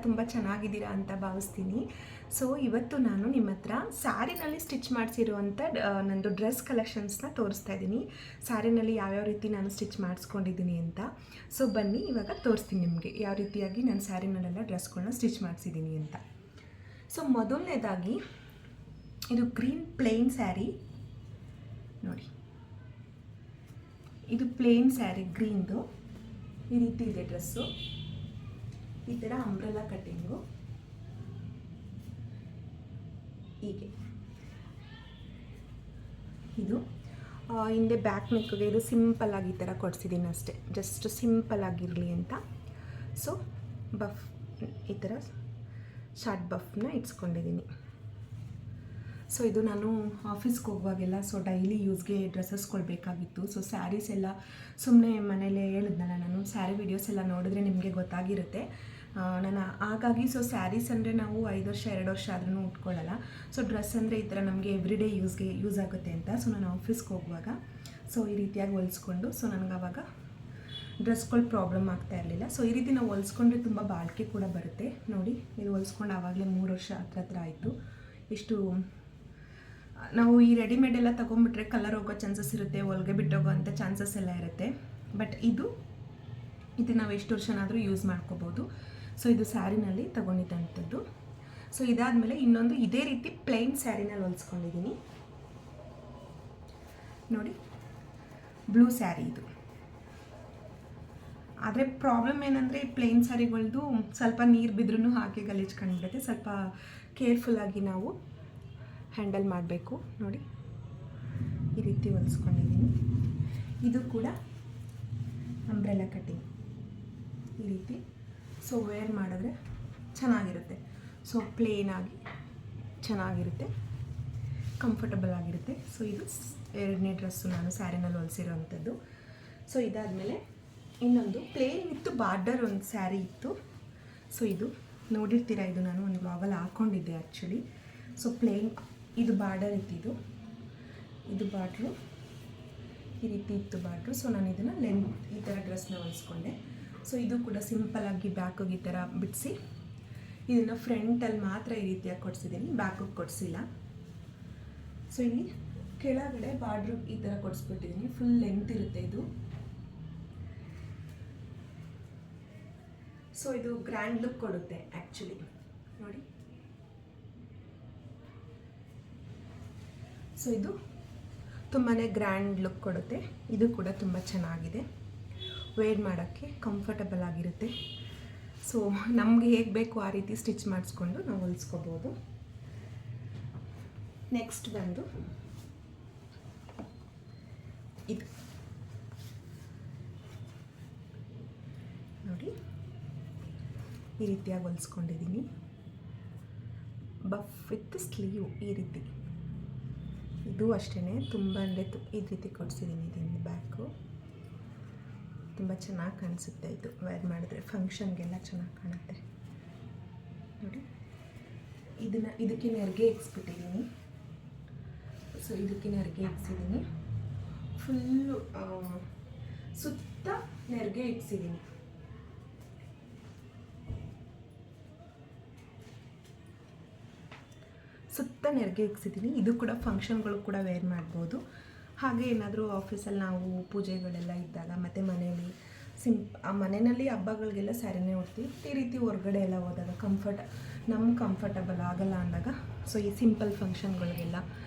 ತುಂಬ ಚೆನ್ನಾಗಿದ್ದೀರಾ ಅಂತ ಭಾವಿಸ್ತೀನಿ. ಸೊ ಇವತ್ತು ನಾನು ನಿಮ್ಮ ಹತ್ರ ಸ್ಯಾರಿನಲ್ಲಿ ಸ್ಟಿಚ್ ಮಾಡಿಸಿರುವಂಥ ನಂದು ಡ್ರೆಸ್ ಕಲೆಕ್ಷನ್ಸ್ನ ತೋರಿಸ್ತಾ ಇದ್ದೀನಿ. ಸ್ಯಾರಿನಲ್ಲಿ ಯಾವ್ಯಾವ ರೀತಿ ನಾನು ಸ್ಟಿಚ್ ಮಾಡಿಸ್ಕೊಂಡಿದ್ದೀನಿ ಅಂತ. ಸೊ ಬನ್ನಿ ಇವಾಗ ತೋರಿಸ್ತೀನಿ ನಿಮಗೆ ಯಾವ ರೀತಿಯಾಗಿ ನಾನು ಸ್ಯಾರಿನಲ್ಲೆಲ್ಲ ಡ್ರೆಸ್ಗಳನ್ನ ಸ್ಟಿಚ್ ಮಾಡಿಸಿದ್ದೀನಿ ಅಂತ. ಸೊ ಮೊದಲನೇದಾಗಿ ಇದು ಗ್ರೀನ್ ಪ್ಲೇನ್ ಸ್ಯಾರಿ ನೋಡಿ. ಇದು ಪ್ಲೇನ್ ಸ್ಯಾರಿ ಗ್ರೀನ್ದು, ಈ ರೀತಿ ಇದೆ ಡ್ರೆಸ್ಸು. ಈ ಥರ ಅಂಬ್ರೆಲಾ ಕಟ್ಟಿಂಗು ಹೀಗೆ. ಇದು ಹಿಂದೆ ಬ್ಯಾಕ್ ನೆಕ್ಗೆ ಇದು ಸಿಂಪಲ್ ಆಗಿ ಈ ಥರ ಕೊಡಿಸಿದ್ದೀನಿ ಅಷ್ಟೇ, ಜಸ್ಟ್ ಸಿಂಪಲ್ ಆಗಿರಲಿ ಅಂತ. ಸೊ ಬಫ್ ಈ ಥರ ಶಾರ್ಟ್ ಬಫ್ನ ಇಟ್ಸ್ಕೊಂಡಿದ್ದೀನಿ. ಸೊ ಇದು ನಾನು ಆಫೀಸ್ಗೆ ಹೋಗುವಾಗೆಲ್ಲ ಡೈಲಿ ಯೂಸ್ಗೆ ಡ್ರೆಸ್ಸಸ್ಗಳು ಬೇಕಾಗಿತ್ತು. ಸೊ ಸ್ಯಾರೀಸ್ ಎಲ್ಲ ಸುಮ್ಮನೆ ಮನೇಲೇ ಹೇಳಿದ್ನಲ್ಲ ನಾನು, ಸ್ಯಾರಿ ವೀಡಿಯೋಸ್ ಎಲ್ಲ ನೋಡಿದ್ರೆ ನಿಮಗೆ ಗೊತ್ತಾಗಿರುತ್ತೆ. ನಾನು ಹಾಗಾಗಿ ಸ್ಯಾರೀಸ್ ಅಂದರೆ ನಾವು 5 ವರ್ಷ 2 ವರ್ಷ ಆದ್ರೂ ಉಟ್ಕೊಳ್ಳಲ್ಲ. ಸೊ ಡ್ರೆಸ್ ಅಂದರೆ ಈ ಥರ ನಮಗೆ ಎವ್ರಿಡೇ ಯೂಸ್ ಆಗುತ್ತೆ ಅಂತ. ಸೊ ನಾನು ಆಫೀಸ್ಗೆ ಹೋಗುವಾಗ ಈ ರೀತಿಯಾಗಿ ಹೊಲಿಸ್ಕೊಂಡು, ನನಗೆ ಆವಾಗ ಡ್ರೆಸ್ಗಳು ಪ್ರಾಬ್ಲಮ್ ಆಗ್ತಾ ಇರಲಿಲ್ಲ. ಸೊ ಈ ರೀತಿ ನಾವು ಹೊಲಿಸ್ಕೊಂಡ್ರೆ ತುಂಬ ಬಾಳಿಕೆ ಕೂಡ ಬರುತ್ತೆ. ನೋಡಿ, ಇದು ಹೊಲಿಸ್ಕೊಂಡು ಆವಾಗಲೇ 3 ವರ್ಷ ಹತ್ರ ಆಯಿತು. ಇಷ್ಟು ನಾವು ಈ ರೆಡಿಮೇಡ್ ಎಲ್ಲ ತೊಗೊಂಡ್ಬಿಟ್ರೆ ಕಲರ್ ಹೋಗೋ ಚಾನ್ಸಸ್ ಇರುತ್ತೆ, ಹೊಲಿಗೆ ಬಿಟ್ಟೋಗೋ ಅಂಥ ಚಾನ್ಸಸ್ ಎಲ್ಲ ಇರುತ್ತೆ. ಬಟ್ ಇದು ನಾವು ಎಷ್ಟು ವರ್ಷನಾದರೂ ಯೂಸ್ ಮಾಡ್ಕೋಬೋದು. ಸೊ ಇದು ಸ್ಯಾರಿನಲ್ಲಿ ತೊಗೊಂಡಿದ್ದಂಥದ್ದು. ಸೊ ಇದಾದಮೇಲೆ ಇನ್ನೊಂದು ಇದೇ ರೀತಿ ಪ್ಲೈನ್ ಸ್ಯಾರಿನಲ್ಲಿ ಹೊಲಿಸ್ಕೊಂಡಿದ್ದೀನಿ ನೋಡಿ. ಬ್ಲೂ ಸ್ಯಾರಿ ಇದು. ಆದರೆ ಪ್ರಾಬ್ಲಮ್ ಏನಂದರೆ ಈ ಪ್ಲೇನ್ ಸ್ಯಾರಿಗಳದ್ದು ಸ್ವಲ್ಪ ನೀರು ಬಿದ್ರೂ ಹಾಕಿ ಗಲೀಜ್ಕೊಂಡ್ಬಿಡುತ್ತೆ. ಸ್ವಲ್ಪ ಕೇರ್ಫುಲ್ಲಾಗಿ ನಾವು ಹ್ಯಾಂಡಲ್ ಮಾಡಬೇಕು. ನೋಡಿ, ಈ ರೀತಿ ಹೊಲಿಸ್ಕೊಂಡಿದ್ದೀನಿ. ಇದು ಕೂಡ ಅಂಬ್ರೆಲಾ ಕಟ್ಟಿಂಗ್ ಈ ರೀತಿ. ಸೊ ವೇರ್ ಮಾಡಿದ್ರೆ ಚೆನ್ನಾಗಿರುತ್ತೆ. ಸೊ ಪ್ಲೇನಾಗಿ ಚೆನ್ನಾಗಿರುತ್ತೆ, ಕಂಫರ್ಟಬಲ್ ಆಗಿರುತ್ತೆ. ಸೊ ಇದು 2ನೇ ಡ್ರೆಸ್ಸು ನಾನು ಸ್ಯಾರಿನಲ್ಲಿ ಹೊಲಿಸಿರೋವಂಥದ್ದು. ಸೊ ಇದಾದಮೇಲೆ ಇನ್ನೊಂದು ಪ್ಲೇನ್ ವಿತ್ ಬಾರ್ಡರ್ ಒಂದು ಸ್ಯಾರಿ ಇತ್ತು. ಸೊ ಇದು ನೋಡಿರ್ತೀರ, ಇದು ನಾನು ಒಂದು ಬ್ಲಾಗಲ್ಲಿ ಹಾಕ್ಕೊಂಡಿದ್ದೆ ಆ್ಯಕ್ಚುಲಿ. ಸೊ ಪ್ಲೇನ್ ಇದು ಬಾರ್ಡರ್ ಇತ್ತಿದ್ದು, ಇದು ಬಾರ್ಡ್ರು ಈ ರೀತಿ ಇತ್ತು ಬಾರ್ಡ್ರು. ಸೊ ನಾನು ಇದನ್ನು ಈ ಥರ ಡ್ರೆಸ್ನ ಹೊಲಿಸ್ಕೊಂಡೆ. ಸೊ ಇದು ಕೂಡ ಸಿಂಪಲ್ಲಾಗಿ ಬ್ಯಾಕಿಗೆ ಈ ಥರ ಬಿಡಿಸಿ ಇದನ್ನು ಫ್ರಂಟಲ್ಲಿ ಮಾತ್ರ ಈ ರೀತಿಯಾಗಿ ಕೊಡಿಸಿದ್ದೀನಿ, ಬ್ಯಾಕಿಗೆ ಕೊಡಿಸಿಲ್ಲ. ಸೊ ಇಲ್ಲಿ ಕೆಳಗಡೆ ಬಾರ್ಡ್ರು ಈ ಥರ ಕೊಡಿಸ್ಬಿಟ್ಟಿದ್ದೀನಿ. ಫುಲ್ ಲೆಂತ್ ಇರುತ್ತೆ ಇದು. ಸೊ ಇದು ಗ್ರ್ಯಾಂಡ್ ಲುಕ್ ಕೊಡುತ್ತೆ ಆ್ಯಕ್ಚುಲಿ ನೋಡಿ. ಸೊ ಇದು ತುಂಬಾ ಗ್ರ್ಯಾಂಡ್ ಲುಕ್ ಕೊಡುತ್ತೆ. ಇದು ಕೂಡ ತುಂಬ ಚೆನ್ನಾಗಿದೆ, ವೇರ್ ಮಾಡೋಕ್ಕೆ ಕಂಫರ್ಟಬಲ್ ಆಗಿರುತ್ತೆ. ಸೊ ನಮಗೆ ಹೇಗೆ ಬೇಕು ಆ ರೀತಿ ಸ್ಟಿಚ್ ಮಾಡಿಸ್ಕೊಂಡು ನಾವು ಹೊಲಿಸ್ಕೋಬೋದು. ನೆಕ್ಸ್ಟ್ ಬಂದು ಇದು ನೋಡಿ, ಈ ರೀತಿಯಾಗಿ ಹೊಲಿಸ್ಕೊಂಡಿದ್ದೀನಿ. ಬಫ್ ವಿತ್ ಸ್ಲೀವ್ ಈ ರೀತಿ. ಇದು ಅಷ್ಟೇ ತುಂಬ ಅಂದರೆ ಈ ರೀತಿ ಕೊಡಿಸಿದ್ದೀನಿ. ಇದನ್ನು ಬ್ಯಾಕು ತುಂಬ ಚೆನ್ನಾಗಿ ಕಾಣಿಸುತ್ತೆ. ಇದು ವೇರ್ ಮಾಡಿದ್ರೆ ಫಂಕ್ಷನ್ಗೆಲ್ಲ ಚೆನ್ನಾಗಿ ಕಾಣುತ್ತೆ ನೋಡಿ. ಇದಕ್ಕೆ ನೆರಿಗೆ ಇಕ್ಸ್ಬಿಟ್ಟಿದ್ದೀನಿ. ಸೊ ಇದಕ್ಕೆ ನೆರಿಗೆ ಇಕ್ಸಿದ್ದೀನಿ, ಫುಲ್ಲು ಸುತ್ತ ನೆರಿಗೆ ಇಕ್ಸಿದ್ದೀನಿ. ಸುತ್ತ ನೆರಿಗೆ ಇಕ್ಸಿದ್ದೀನಿ. ಇದು ಕೂಡ ಫಂಕ್ಷನ್ಗಳು ಕೂಡ ವೇರ್ ಮಾಡ್ಬೋದು. ಹಾಗೆ ಏನಾದರೂ ಆಫೀಸಲ್ಲಿ ನಾವು ಪೂಜೆಗಳೆಲ್ಲ ಇದ್ದಾಗ ಮತ್ತು ಮನೆಯಲ್ಲಿ ಮನೆಯಲ್ಲಿ ಹಬ್ಬಗಳಿಗೆಲ್ಲ ಸ್ಯಾರಿನೇ ಉಡ್ತೀವಿ. ಈ ರೀತಿ ಹೊರಗಡೆ ಎಲ್ಲ ಹೋದಾಗ ನಮ್ಗೆ ಕಂಫರ್ಟಬಲ್ ಆಗಲ್ಲ ಅಂದಾಗ ಸೊ ಈ ಸಿಂಪಲ್ ಫಂಕ್ಷನ್ಗಳಿಗೆಲ್ಲ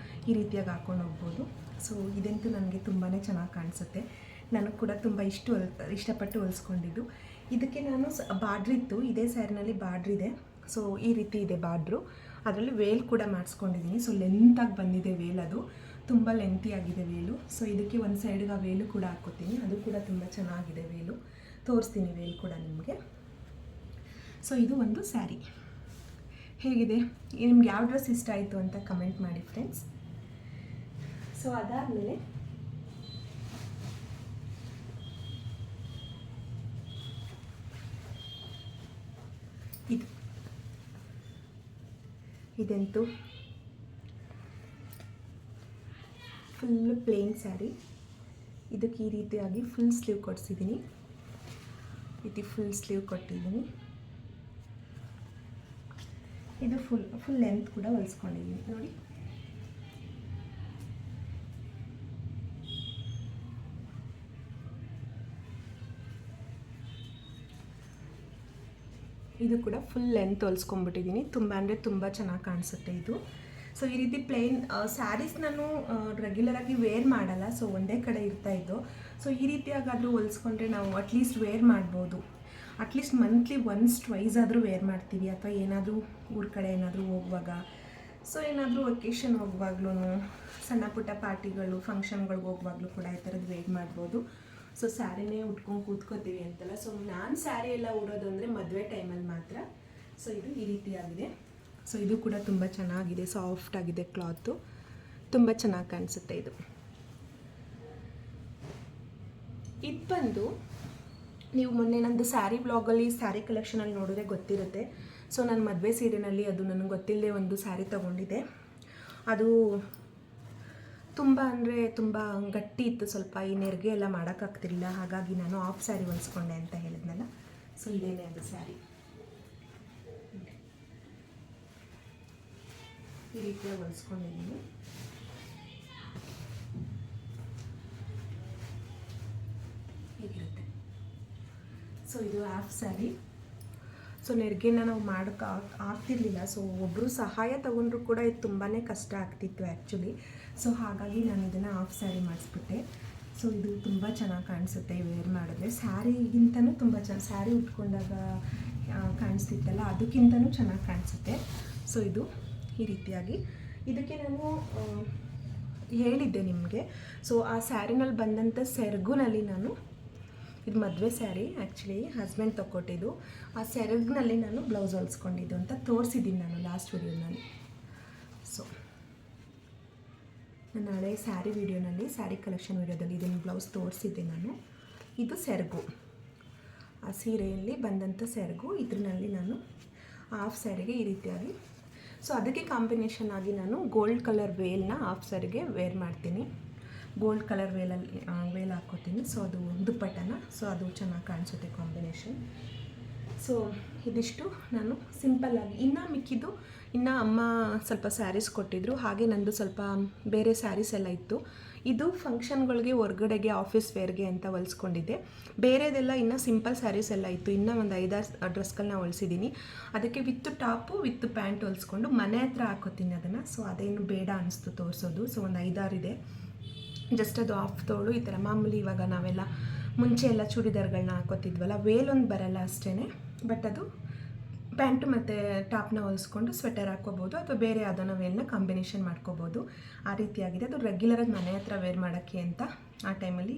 ಈ ರೀತಿಯಾಗಿ ಹಾಕ್ಕೊಂಡು ಹೋಗ್ಬೋದು. ಸೊ ಇದಂತೂ ನನಗೆ ತುಂಬಾ ಚೆನ್ನಾಗಿ ಕಾಣಿಸುತ್ತೆ. ನನಗೆ ಕೂಡ ತುಂಬ ಇಷ್ಟಪಟ್ಟು ಹೊಲಿಸ್ಕೊಂಡಿದ್ದು. ಇದಕ್ಕೆ ನಾನು ಬಾರ್ಡ್ರಿತ್ತು, ಇದೇ ಸ್ಯಾರಿನಲ್ಲಿ ಬಾರ್ಡ್ರಿದೆ. ಸೊ ಈ ರೀತಿ ಇದೆ ಬಾರ್ಡ್ರು. ಅದರಲ್ಲಿ ವೇಲ್ ಕೂಡ ಮಾಡಿಸ್ಕೊಂಡಿದ್ದೀನಿ. ಸೊ ಲೆಂತಾಗಿ ಬಂದಿದೆ ವೇಲ್, ಅದು ತುಂಬ ಲೆಂತಿಯಾಗಿದೆ ವೇಲು. ಸೊ ಇದಕ್ಕೆ ಒಂದು ಸೈಡ್ಗೆ ಆ ವೇಲು ಕೂಡ ಹಾಕ್ಕೋತೀನಿ, ಅದು ಕೂಡ ತುಂಬ ಚೆನ್ನಾಗಿದೆ ವೇಲು. ತೋರಿಸ್ತೀನಿ ವೇಲ್ ಕೂಡ ನಿಮಗೆ. ಸೊ ಇದು ಒಂದು ಸ್ಯಾರಿ ಹೇಗಿದೆ, ನಿಮ್ಗೆ ಯಾವ ಡ್ರೆಸ್ ಇಷ್ಟ ಆಯಿತು ಅಂತ ಕಮೆಂಟ್ ಮಾಡಿ ಫ್ರೆಂಡ್ಸ್. ಸೊ ಅದಾದಮೇಲೆ ಇದಂತೂ ಫುಲ್ ಪ್ಲೇನ್ ಸ್ಯಾರಿ. ಇದಕ್ಕೆ ಈ ರೀತಿಯಾಗಿ ಫುಲ್ ಸ್ಲೀವ್ ಕೊಡಿಸಿದ್ದೀನಿ. ಇದು ಫುಲ್ ಸ್ಲೀವ್ ಕೊಟ್ಟಿದ್ದೀನಿ. ಇದು ಫುಲ್ ಲೆಂತ್ ಕೂಡ ಹೊಲಿಸ್ಕೊಂಡಿದ್ದೀನಿ ನೋಡಿ. ಇದು ಕೂಡ ಫುಲ್ ಲೆಂತ್ ಹೊಲಿಸ್ಕೊಂಡ್ಬಿಟ್ಟಿದ್ದೀನಿ. ತುಂಬ ಅಂದರೆ ತುಂಬ ಚೆನ್ನಾಗಿ ಕಾಣಿಸುತ್ತೆ ಇದು. ಸೊ ಈ ರೀತಿ ಪ್ಲೇನ್ ಸ್ಯಾರೀಸ್ ನಾನು ರೆಗ್ಯುಲರಾಗಿ ವೇರ್ ಮಾಡಲ್ಲ, ಸೊ ಒಂದೇ ಕಡೆ ಇರ್ತಾಯಿದ್ದು. ಸೊ ಈ ರೀತಿಯಾಗಾದರೂ ಹೊಲಿಸ್ಕೊಂಡ್ರೆ ನಾವು ಅಟ್ಲೀಸ್ಟ್ ವೇರ್ ಮಾಡ್ಬೋದು. ಅಟ್ಲೀಸ್ಟ್ ಮಂತ್ಲಿ ಒನ್ಸ್ ಟ್ವೈಸ್ ಆದರೂ ವೇರ್ ಮಾಡ್ತೀವಿ, ಅಥವಾ ಏನಾದರೂ ಊರ ಕಡೆ ಏನಾದರೂ ಹೋಗುವಾಗ, ಸೊ ಏನಾದರೂ ವೆಕೇಷನ್ ಹೋಗುವಾಗ್ಲೂ, ಸಣ್ಣ ಪುಟ್ಟ ಪಾರ್ಟಿಗಳು ಫಂಕ್ಷನ್ಗಳಿಗೆ ಹೋಗುವಾಗಲೂ ಕೂಡ ಈ ಥರದ್ದು ವೇರ್ ಮಾಡ್ಬೋದು. ಸೊ ಸ್ಯಾರಿನೇ ಉಟ್ಕೊಂಡು ಕೂತ್ಕೋತೀವಿ ಅಂತಲ್ಲ. ಸೊ ನಾನು ಸ್ಯಾರಿ ಎಲ್ಲ ಉಡೋದು ಅಂದರೆ ಮದುವೆ ಟೈಮಲ್ಲಿ ಮಾತ್ರ. ಸೊ ಇದು ಈ ರೀತಿಯಾಗಿದೆ. ಸೊ ಇದು ಕೂಡ ತುಂಬ ಚೆನ್ನಾಗಿದೆ, ಸಾಫ್ಟ್ ಆಗಿದೆ ಕ್ಲಾತು, ತುಂಬ ಚೆನ್ನಾಗಿ ಕಾಣಿಸುತ್ತೆ ಇದು. ಇದು ಬಂದು ನೀವು ಮೊನ್ನೆ ನಂದು ಸ್ಯಾರಿ ಬ್ಲಾಗಲ್ಲಿ ಸ್ಯಾರಿ ಕಲೆಕ್ಷನಲ್ಲಿ ನೋಡಿದ್ರೆ ಗೊತ್ತಿರುತ್ತೆ. ಸೊ ನಾನು ಮದುವೆ ಸೀರೆನಲ್ಲಿ ಅದು ನನಗೆ ಗೊತ್ತಿಲ್ಲದೆ ಒಂದು ಸ್ಯಾರಿ ತೊಗೊಂಡಿದ್ದೆ. ಅದು ತುಂಬ ಅಂದರೆ ತುಂಬ ಗಟ್ಟಿ ಇತ್ತು, ಸ್ವಲ್ಪ ಈ ನೆರಿಗೆ ಎಲ್ಲ ಮಾಡೋಕ್ಕಾಗ್ತಿರಲಿಲ್ಲ. ಹಾಗಾಗಿ ನಾನು ಆಫ್ ಸ್ಯಾರಿ ಹೊಲಿಸ್ಕೊಂಡೆ ಅಂತ ಹೇಳಿದ್ನಲ್ಲ. ಸೊ ಇದೇನೇ ಅದು ಸ್ಯಾರಿ, ಈ ರೀತಿಯಾಗಿ ಹೊಲಿಸ್ಕೊಂಡಿದ್ದೀನಿ. ಹೀಗಿರುತ್ತೆ. ಸೊ ಇದು ಹಾಫ್ ಸ್ಯಾರಿ. ಸೊ ನೆರಿಗೆನ ನಾವು ಮಾಡೋಕ್ಕೆ ಆಗ್ತಿರ್ಲಿಲ್ಲ. ಸೊ ಒಬ್ಬರು ಸಹಾಯ ತಗೊಂಡ್ರು ಕೂಡ ಇದು ತುಂಬಾ ಕಷ್ಟ ಆಗ್ತಿತ್ತು ಆ್ಯಕ್ಚುಲಿ. ಸೊ ಹಾಗಾಗಿ ನಾನು ಇದನ್ನು ಹಾಫ್ ಸ್ಯಾರಿ ಮಾಡಿಸ್ಬಿಟ್ಟೆ. ಸೊ ಇದು ತುಂಬ ಚೆನ್ನಾಗಿ ಕಾಣಿಸುತ್ತೆ ವೇರ್ ಮಾಡಿದ್ರೆ. ಸ್ಯಾರಿಗಿಂತನೂ ತುಂಬ ಚೆನ್ನಾಗಿ, ಸ್ಯಾರಿ ಉಟ್ಕೊಂಡಾಗ ಕಾಣಿಸ್ತಿತ್ತಲ್ಲ ಅದಕ್ಕಿಂತನೂ ಚೆನ್ನಾಗಿ ಕಾಣಿಸುತ್ತೆ. ಸೊ ಇದು ಈ ರೀತಿಯಾಗಿ, ಇದಕ್ಕೆ ನಾನು ಹೇಳಿದ್ದೆ ನಿಮಗೆ. ಸೊ ಆ ಸ್ಯಾರಿನಲ್ಲಿ ಬಂದಂಥ ಸೆರಗುನಲ್ಲಿ ನಾನು, ಇದು ಮದುವೆ ಸ್ಯಾರಿ ಆ್ಯಕ್ಚುಲಿ ಹಸ್ಬೆಂಡ್ ತೊಗೊಟ್ಟಿದ್ದು, ಆ ಸೆರಗಿನಲ್ಲಿ ನಾನು ಬ್ಲೌಸ್ ಹೊಲಿಸ್ಕೊಂಡಿದ್ದು ಅಂತ ತೋರಿಸಿದ್ದೀನಿ ನಾನು ಲಾಸ್ಟ್ ವಿಡಿಯೋನಲ್ಲಿ. ಸೊ ನನ್ನ ಹಳೆ ಸ್ಯಾರಿ ವಿಡಿಯೋನಲ್ಲಿ, ಸ್ಯಾರಿ ಕಲೆಕ್ಷನ್ ವಿಡಿಯೋದಲ್ಲಿ ಇದನ್ನು ಬ್ಲೌಸ್ ತೋರಿಸಿದ್ದೆ ನಾನು. ಇದು ಸೆರಗು, ಆ ಸೀರೆಯಲ್ಲಿ ಬಂದಂಥ ಸೆರಗು, ಇದರಲ್ಲಿ ನಾನು ಹಾಫ್ ಸ್ಯಾರಿಗೆ ಈ ರೀತಿಯಾಗಿ. ಸೊ ಅದಕ್ಕೆ ಕಾಂಬಿನೇಷನ್ ಆಗಿ ನಾನು ಗೋಲ್ಡ್ ಕಲರ್ ವೇಲ್ನ ಹಾಫ್ ಸ್ಯಾರಿಗೆ ವೇರ್ ಮಾಡ್ತೀನಿ. ಗೋಲ್ಡ್ ಕಲರ್ ವೇಲ್ ಹಾಕ್ಕೋತೀನಿ. ಸೊ ಅದು ದುಪ್ಪಟ್ಟನ, ಸೊ ಅದು ಚೆನ್ನಾಗಿ ಕಾಣಿಸುತ್ತೆ ಕಾಂಬಿನೇಷನ್. ಸೊ ಇದಿಷ್ಟು ನಾನು ಸಿಂಪಲ್ಲಾಗಿ, ಇನ್ನು ಮಿಕ್ಕಿದ್ದು ಇನ್ನು ಅಮ್ಮ ಸ್ವಲ್ಪ ಸ್ಯಾರೀಸ್ ಕೊಟ್ಟಿದ್ದರು, ಹಾಗೆ ನಂದು ಸ್ವಲ್ಪ ಬೇರೆ ಸ್ಯಾರೀಸ್ ಎಲ್ಲ ಇತ್ತು. ಇದು ಫಂಕ್ಷನ್ಗಳಿಗೆ, ಹೊರ್ಗಡೆಗೆ, ಆಫೀಸ್ ವೇರ್ಗೆ ಅಂತ ಹೊಲಿಸ್ಕೊಂಡಿದ್ದೆ. ಬೇರೆದೆಲ್ಲ ಇನ್ನು ಸಿಂಪಲ್ ಸ್ಯಾರೀಸ್ ಎಲ್ಲ ಇತ್ತು. ಇನ್ನೂ ಒಂದು 5-6 ಡ್ರೆಸ್ಗಳನ್ನ ಹೊಲಿಸಿದ್ದೀನಿ. ಅದಕ್ಕೆ ವಿತ್ ಟಾಪು ವಿತ್ ಪ್ಯಾಂಟ್ ಹೊಲಿಸ್ಕೊಂಡು ಮನೆ ಹತ್ರ ಹಾಕೋತೀನಿ ಅದನ್ನು. ಸೊ ಅದೇನು ಬೇಡ ಅನಿಸ್ತು ತೋರಿಸೋದು. ಸೊ ಒಂದು 5-6 ಇದೆ. ಜಸ್ಟ್ ಅದು ಆಫ್ ತೋಳು ಈ ಥರ ಮಾಮೂಲಿ ಇವಾಗ ನಾವೆಲ್ಲ ಮುಂಚೆ ಎಲ್ಲ ಚೂಡಿದಾರ್ಗಳನ್ನ ಹಾಕೋತಿದ್ವಲ್ಲ, ವೇಲೊಂದು ಬರಲ್ಲ ಅಷ್ಟೇ. ಬಟ್ ಅದು ಪ್ಯಾಂಟು ಮತ್ತು ಟಾಪ್ನ ಹೊಲಿಸ್ಕೊಂಡು ಸ್ವೆಟರ್ ಹಾಕ್ಕೋಬೋದು, ಅಥವಾ ಬೇರೆ ಯಾವುದೋ ವೇಲ್ನ ಕಾಂಬಿನೇಷನ್ ಮಾಡ್ಕೋಬೋದು. ಆ ರೀತಿಯಾಗಿದೆ. ಅದು ರೆಗ್ಯುಲರಾಗಿ ಮನೆ ಹತ್ರ ವೇರ್ ಮಾಡೋಕ್ಕೆ ಅಂತ ಆ ಟೈಮಲ್ಲಿ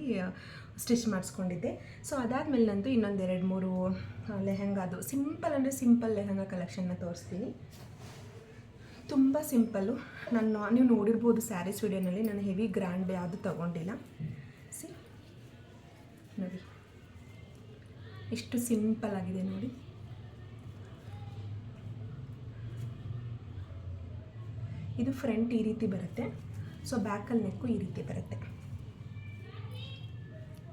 ಸ್ಟಿಚ್ ಮಾಡಿಸ್ಕೊಂಡಿದ್ದೆ. ಸೊ ಅದಾದಮೇಲೆ ನಂದು ಇನ್ನೊಂದು 2-3 ಲೆಹಂಗಾದು ಸಿಂಪಲ್ ಅಂದರೆ ಸಿಂಪಲ್ ಲೆಹಂಗಾ ಕಲೆಕ್ಷನ್ನ ತೋರಿಸ್ತೀನಿ. ತುಂಬ ಸಿಂಪಲ್ಲು. ನೀವು ನೋಡಿರ್ಬೋದು ಸ್ಯಾರೀಸ್ ವಿಡಿಯೋನಲ್ಲಿ, ನಾನು ಹೆವಿ ಗ್ರ್ಯಾಂಡ್ ಯಾವುದು ತೊಗೊಂಡಿಲ್ಲ. ಸಿ ನೋಡಿ ಎಷ್ಟು ಸಿಂಪಲ್ ಆಗಿದೆ ನೋಡಿ. ಇದು ಫ್ರಂಟ್ ಈ ರೀತಿ ಬರುತ್ತೆ. ಸೊ ಬ್ಯಾಕಲ್ಲಿ ನೆಕ್ಕು ಈ ರೀತಿ ಬರುತ್ತೆ,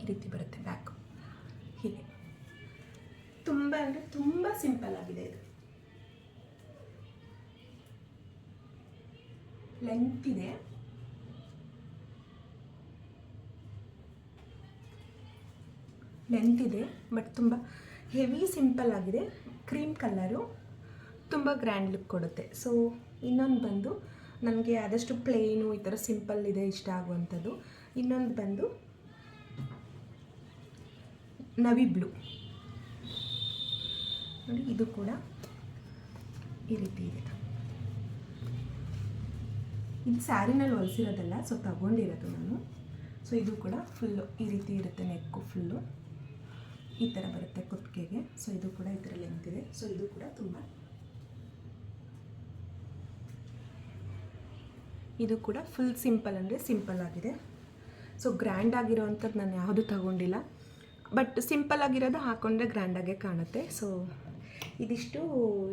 ಈ ರೀತಿ ಬರುತ್ತೆ ಬ್ಯಾಕು. ಹೀಗೆ ತುಂಬ ಅಂದರೆ ತುಂಬ ಸಿಂಪಲ್ ಆಗಿದೆ. ಇದು ಲೆಂತ್ ಇದೆ, ಬಟ್ ತುಂಬ ಹೆವಿ ಸಿಂಪಲ್ ಆಗಿದೆ. ಕ್ರೀಮ್ ಕಲರು, ತುಂಬ ಗ್ರ್ಯಾಂಡ್ ಲುಕ್ ಕೊಡುತ್ತೆ. ಸೊ ಇನ್ನೊಂದು ಬಂದು ನನಗೆ ಆದಷ್ಟು ಪ್ಲೇನು ಈ ಥರ ಸಿಂಪಲ್ ಇದೆ ಇಷ್ಟ ಆಗುವಂಥದ್ದು. ಇನ್ನೊಂದು ಬಂದು ನವಿ ಬ್ಲೂ ನೋಡಿ, ಇದು ಕೂಡ ಈ ರೀತಿ ಇದೆ. ಇದು ಸ್ಯಾರಿನಲ್ಲಿ ಹೊಲಿಸಿರೋದಲ್ಲ, ಸೊ ತಗೊಂಡಿರೋದು ನಾನು. ಸೊ ಇದು ಕೂಡ ಫುಲ್ಲು ಈ ರೀತಿ ಇರುತ್ತೆ, ನೆಕ್ಕು ಫುಲ್ಲು ಈ ಥರ ಬರುತ್ತೆ ಕುತ್ತಿಗೆಗೆ. ಸೊ ಇದು ಕೂಡ ಈ ಥರ ಲೆಂತ್ ಇದೆ. ಸೊ ಇದು ಕೂಡ ತುಂಬ, ಇದು ಕೂಡ ಫುಲ್ ಸಿಂಪಲ್ ಅಂದರೆ ಸಿಂಪಲ್ ಆಗಿದೆ. ಸೊ ಗ್ರ್ಯಾಂಡ್ ಆಗಿರೋ ಅಂಥದ್ದು ನಾನು ಯಾವುದು ತಗೊಂಡಿಲ್ಲ, ಬಟ್ ಸಿಂಪಲ್ ಆಗಿರೋದು ಹಾಕ್ಕೊಂಡ್ರೆ ಗ್ರ್ಯಾಂಡಾಗೆ ಕಾಣುತ್ತೆ. ಸೊ ಇದಿಷ್ಟು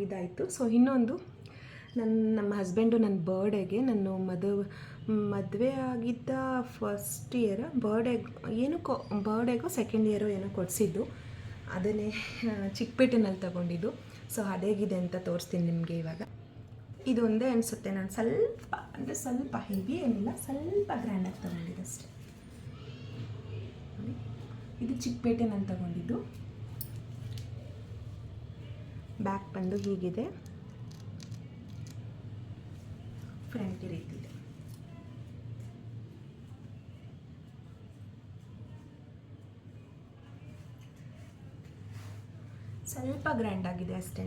ಇದಾಯಿತು. ಸೊ ಇನ್ನೊಂದು ನಮ್ಮ ಹಸ್ಬೆಂಡು ನನ್ನ ಬರ್ಡೇಗೆ, ನಾನು ಮದುವೆ ಆಗಿದ್ದ ಫಸ್ಟ್ ಇಯರ್ ಬರ್ಡೇಗೋ ಸೆಕೆಂಡ್ ಇಯರೋ ಏನೋ ಕೊಡಿಸಿದ್ದು, ಅದನ್ನೇ ಚಿಕ್ಕಪೇಟೆನಲ್ಲಿ ತಗೊಂಡಿದ್ದು. ಸೊ ಅದೇಗಿದೆ ಅಂತ ತೋರಿಸ್ತೀನಿ ನಿಮಗೆ ಇವಾಗ. ಇದು ಒಂದೇ ಅನಿಸುತ್ತೆ, ನಾನು ಸ್ವಲ್ಪ ಅಂದರೆ ಸ್ವಲ್ಪ ಹೆವಿ ಏನಿಲ್ಲ, ಸ್ವಲ್ಪ ಗ್ರ್ಯಾಂಡಾಗಿ ತೊಗೊಂಡಿದ್ದೆ ಅಷ್ಟೇ. ಇದು ಚಿಕ್ಕಪೇಟೆ ನಾನು ತೊಗೊಂಡಿದ್ದು. ಬ್ಯಾಕ್ ಬಂದು ಹೀಗಿದೆ, ಫ್ರಂಟ್ ಈ ರೀತಿ ಇದೆ. ಸ್ವಲ್ಪ ಗ್ರ್ಯಾಂಡ್ ಆಗಿದೆ ಅಷ್ಟೇ.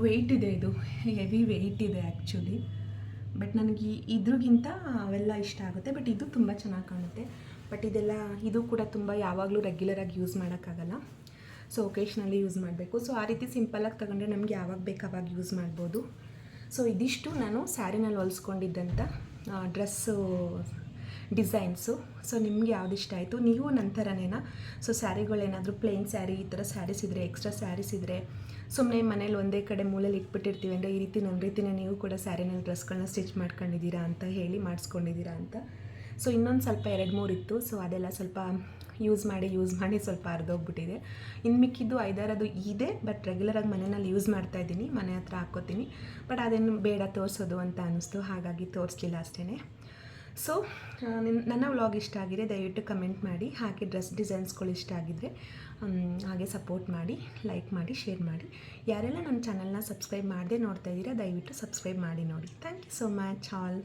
ವೆಯ್ಟ್ ಇದೆ, ಇದು ಹೆವಿ ವೆಯ್ಟ್ ಇದೆ ಆ್ಯಕ್ಚುಲಿ. ಬಟ್ ನನಗೆ ಇದ್ರಿಗಿಂತ ಅವೆಲ್ಲ ಇಷ್ಟ ಆಗುತ್ತೆ. ಬಟ್ ಇದು ತುಂಬ ಚೆನ್ನಾಗಿ ಕಾಣುತ್ತೆ. ಬಟ್ ಇದೆಲ್ಲ ಇದು ಕೂಡ ತುಂಬ ಯಾವಾಗಲೂ ರೆಗ್ಯುಲರಾಗಿ ಯೂಸ್ ಮಾಡೋಕ್ಕಾಗಲ್ಲ. ಸೊ ಒಕೇಶ್ನಲ್ಲಿ ಯೂಸ್ ಮಾಡಬೇಕು. ಸೊ ಆ ರೀತಿ ಸಿಂಪಲಾಗಿ ತಗೊಂಡ್ರೆ ನಮ್ಗೆ ಯಾವಾಗ ಬೇಕು ಅವಾಗ ಯೂಸ್ ಮಾಡ್ಬೋದು. ಸೊ ಇದಿಷ್ಟು ನಾನು ಸ್ಯಾರಿನಲ್ಲಿ ಹೊಲಿಸ್ಕೊಂಡಿದ್ದಂಥ ಡ್ರೆಸ್ಸು ಡಿಸೈನ್ಸು. ಸೊ ನಿಮ್ಗೆ ಯಾವ್ದು ಇಷ್ಟ ಆಯಿತು, ನೀವು ನಂತರನೇನಾ ಸೊ ಸ್ಯಾರಿಗಳೇನಾದರೂ ಪ್ಲೇನ್ ಸ್ಯಾರಿ, ಈ ಥರ ಸ್ಯಾರೀಸ್ ಇದ್ದರೆ, ಎಕ್ಸ್ಟ್ರಾ ಸ್ಯಾರೀಸ್ ಇದ್ದರೆ, ಸುಮ್ಮನೆ ಮನೇಲಿ ಒಂದೇ ಕಡೆ ಮೂಲೆಯಲ್ಲಿ ಇಟ್ಬಿಟ್ಟಿರ್ತೀವಿ ಅಂದರೆ ಈ ರೀತಿ ನನ್ನ ರೀತಿಯೇ ನೀವು ಕೂಡ ಸ್ಯಾರಿನಲ್ಲಿ ಡ್ರೆಸ್ಗಳನ್ನ ಸ್ಟಿಚ್ ಮಾಡ್ಕೊಂಡಿದ್ದೀರಾ ಅಂತ ಹೇಳಿ ಮಾಡಿಸ್ಕೊಂಡಿದ್ದೀರಾ ಅಂತ. ಸೊ ಇನ್ನೊಂದು ಸ್ವಲ್ಪ 2-3 ಇತ್ತು. ಸೊ ಅದೆಲ್ಲ ಸ್ವಲ್ಪ ಯೂಸ್ ಮಾಡಿ ಸ್ವಲ್ಪ ಅರ್ಧೋಗ್ಬಿಟ್ಟಿದೆ. ಇನ್ನು ಮಿಕ್ಕಿದ್ದು 5-6 ಇದೆ. ಬಟ್ ರೆಗ್ಯುಲರಾಗಿ ಮನೆಯಲ್ಲಿ ಯೂಸ್ ಮಾಡ್ತಾಯಿದ್ದೀನಿ, ಮನೆ ಹತ್ರ ಹಾಕ್ಕೋತೀನಿ. ಬಟ್ ಅದೇನು ಬೇಡ ತೋರಿಸೋದು ಅಂತ ಅನ್ನಿಸ್ತು, ಹಾಗಾಗಿ ತೋರಿಸ್ಲಿಲ್ಲ ಅಷ್ಟೇ. ಸೊ ನನ್ನ ವ್ಲಾಗ್ ಇಷ್ಟ ಆಗಿದೆ ದಯವಿಟ್ಟು ಕಮೆಂಟ್ ಮಾಡಿ. ಹಾಗೆ ಡ್ರೆಸ್ ಡಿಸೈನ್ಸ್ಗಳು ಇಷ್ಟ ಆಗಿದ್ದರೆ ಹಾಗೆ ಸಪೋರ್ಟ್ ಮಾಡಿ, ಲೈಕ್ ಮಾಡಿ, ಶೇರ್ ಮಾಡಿ. ಯಾರೆಲ್ಲ ನನ್ನ ಚಾನಲ್ನ ಸಬ್ಸ್ಕ್ರೈಬ್ ಮಾಡದೆ ನೋಡ್ತಾ ಇದ್ದೀರಾ ದಯವಿಟ್ಟು ಸಬ್ಸ್ಕ್ರೈಬ್ ಮಾಡಿ ನೋಡಿ. Thank you so much all.